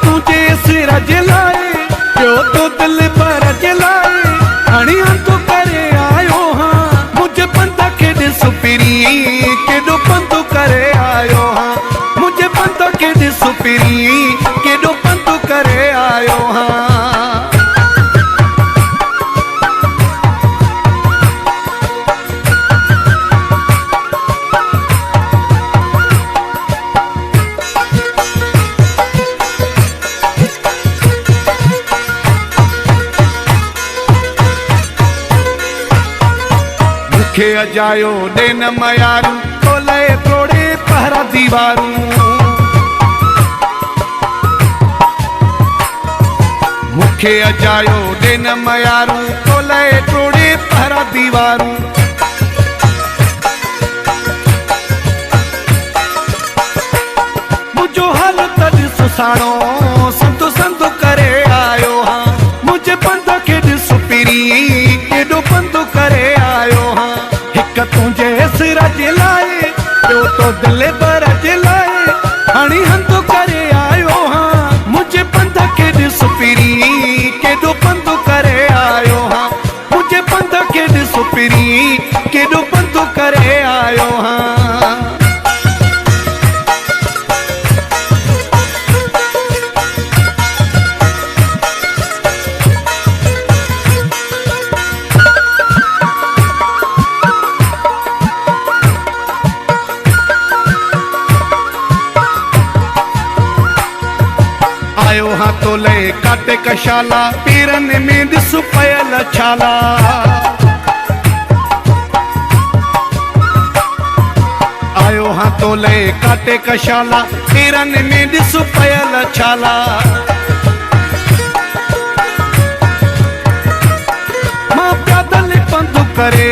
तुझे सिर जलाए प्यो तो दिल पर जलाए हणी तू करे आयो हाँ मुझे बंदा केॾे सुपिरी केॾो पंधु करे आयो हाँ मुझे बंदा केॾे सुपिरी केॾो पंधु करे आयो हाँ। मूंखे अजायो ॾेन मयारू तोले तोड़े पहरा दीवारू मूंखे अजायो ॾेन मयारू तोले तोड़े पहरा दीवारू मुझो हाल तॾ सुसाणो संतु संतु करे आयो हाँ मुझे बंद केॾो सुपिरी केॾो पंधु करे आयो हाँ हिक तुझे सिर जलाए प्यो तो दिल पर जलाए हणी हंधु करे आयो हाँ मुझे बंद केॾो सुपिरी केॾो पंधु करे आयो हाँ मुझे बंद केॾो सुपिरी केॾो पंधु करे आयो हाँ। आयो हाँ तोले काटे कशाला पीरन में ॾिस पयल छाला आयो हाँ तोले काटे कशाला पीरन में ॾिस पयल छाला मां पैदल पंधु करे